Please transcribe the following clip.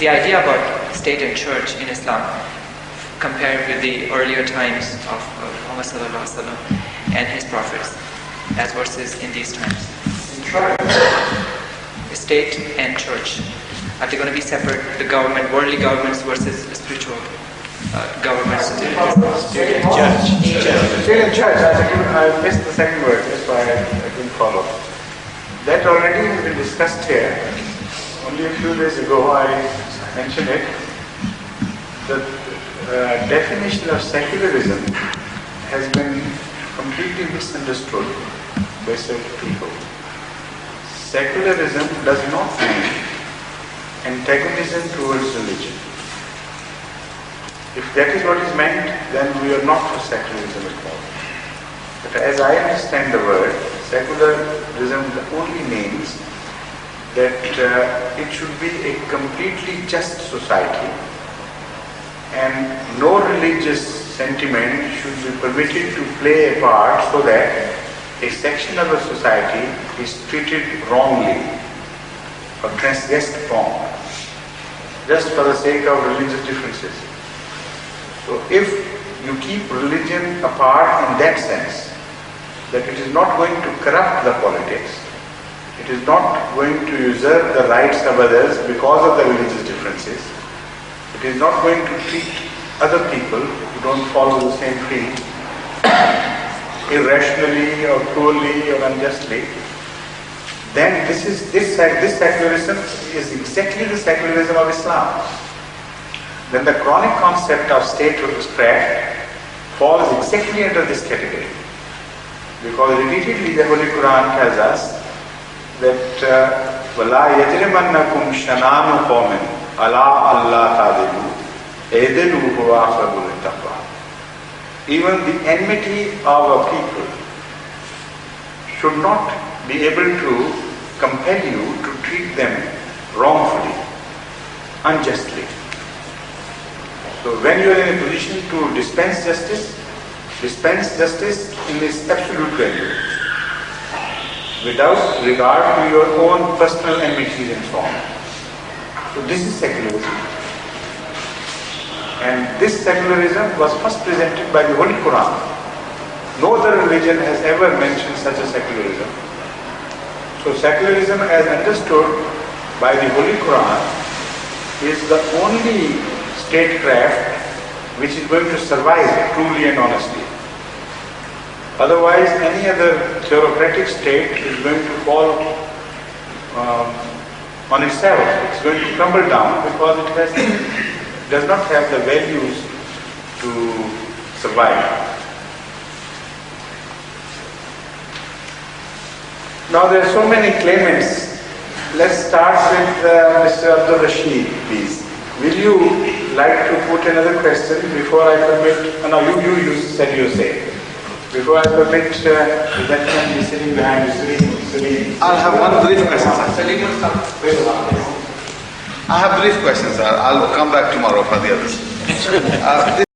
the idea about state and church in Islam, compared with the earlier times of Muhammad sallallahu alaihi wasallam and his prophets, as versus in these times. State and church, are they going to be separate? The government, worldly governments versus spiritual governments? State and church. State and church. I missed the second word, that's why I couldn't follow. That already has been discussed here. Only a few days ago I mentioned it. The definition of secularism has been completely misunderstood by certain people. Secularism does not mean antagonism towards religion. If that is what is meant, then we are not for secularism at all. But as I understand the word, secularism only means that it should be a completely just society, and no religious sentiment should be permitted to play a part so that a section of the society is treated wrongly or transgressed upon just for the sake of religious differences. So if you keep religion apart in that sense, that it is not going to corrupt the politics, it is not going to usurp the rights of others because of the religious differences, it is not going to treat other people who don't follow the same creed irrationally or cruelly or unjustly, then this secularism is exactly the secularism of Islam. Then the chronic concept of statecraft falls exactly under this category. Because repeatedly the Holy Quran tells us that وَلَا يَجْرِمَنَّكُمْ شَنَانُ قَوْمٍ عَلَىٰ أَلَّا تَعْدِلُوا اعْدِلُوا هُوَ أَقْرَبُ لِلتَّقْوَىٰ. Even the enmity of a people should not be able to compel you to treat them wrongfully, unjustly. So when you are in a position to dispense justice in its absolute value, without regard to your own personal enmities and so on. So this is secularism. And this secularism was first presented by the Holy Quran. No other religion has ever mentioned such a secularism. So secularism as understood by the Holy Quran is the only statecraft which is going to survive truly and honestly. Otherwise, any other theocratic state is going to fall on itself. It's going to crumble down because it does not have the values to survive. Now there are so many claimants. Let's start with Mr. Abdul Rashid, please. Will you like to put another question before I permit? No, you said you say. Before I permit that man be sitting behind you. I'll have one brief question, sir. I have brief questions, sir. I'll come back tomorrow for the others.